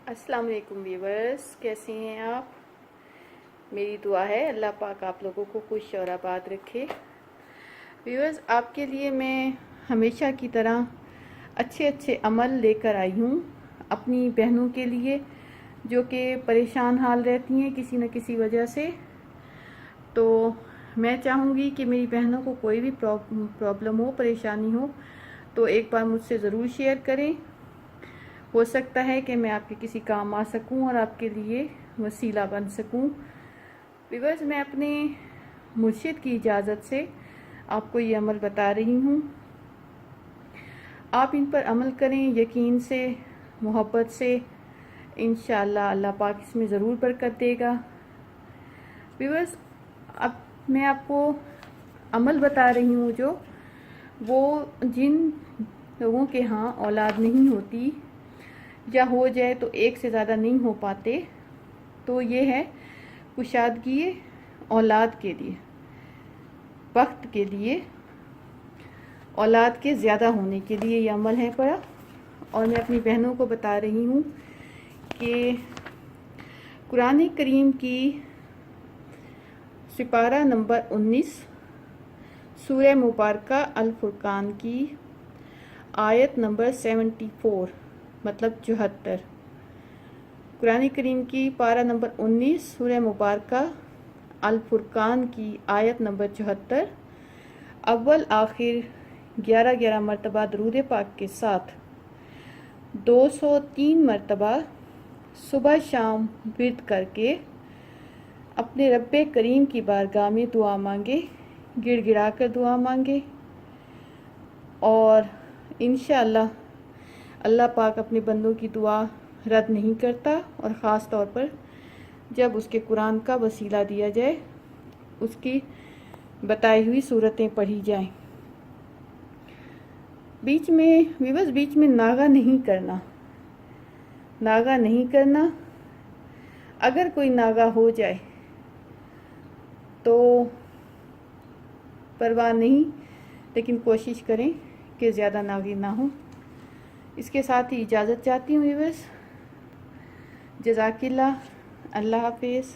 अस्सलाम वालेकुम व्यूवर्स, कैसे हैं आप। मेरी दुआ है अल्लाह पाक आप लोगों को खुश और आबाद रखे। व्यूवर्स, आपके लिए मैं हमेशा की तरह अच्छे अच्छे अमल लेकर आई हूँ अपनी बहनों के लिए जो कि परेशान हाल रहती हैं किसी न किसी वजह से। तो मैं चाहूँगी कि मेरी बहनों को कोई भी प्रॉब्लम हो, परेशानी हो, तो एक बार मुझसे ज़रूर शेयर करें। हो सकता है कि मैं आपके किसी काम आ सकूं और आपके लिए वसीला बन सकूं। व्यूअर्स, मैं अपने मुर्शिद की इजाज़त से आपको ये अमल बता रही हूँ। आप इन पर अमल करें यकीन से, मोहब्बत से। इंशाअल्लाह अल्लाह पाक इसमें ज़रूर बरकत देगा। व्यूअर्स, अब मैं आपको अमल बता रही हूँ जो वो जिन लोगों के यहाँ औलाद नहीं होती या हो जाए तो एक से ज़्यादा नहीं हो पाते, तो ये है कुशादगी औलाद के लिए, वक्त के लिए, औलाद के ज़्यादा होने के लिए ये अमल है पड़ा। और मैं अपनी बहनों को बता रही हूँ कि कुरान करीम की सिपारा नंबर 19 सूरह मुबारका अल फुरकान की आयत नंबर 74 मतलब 74। कुरान करीम की पारा नंबर 19 सूरह मुबारका अल फुरकान की आयत नंबर 74 अव्वल आखिर 11 मरतबा दरूद पाक के साथ 203 मरतबा सुबह शाम विर्द करके अपने रब्बे करीम की बारगाह में दुआ मांगे, गिड़गिड़ा कर दुआ मांगे। और इंशाअल्लाह अल्लाह पाक अपने बंदों की दुआ रद्द नहीं करता, और ख़ास तौर पर जब उसके कुरान का वसीला दिया जाए, उसकी बताई हुई सूरतें पढ़ी जाएं। बीच में नागा नहीं करना, नागा नहीं करना। अगर कोई नागा हो जाए तो परवाह नहीं, लेकिन कोशिश करें कि ज़्यादा नागी ना हो। इसके साथ ही इजाज़त चाहती हूँ व्यूअर्स। जज़ाकिल्लाह, अल्लाह हाफिज़।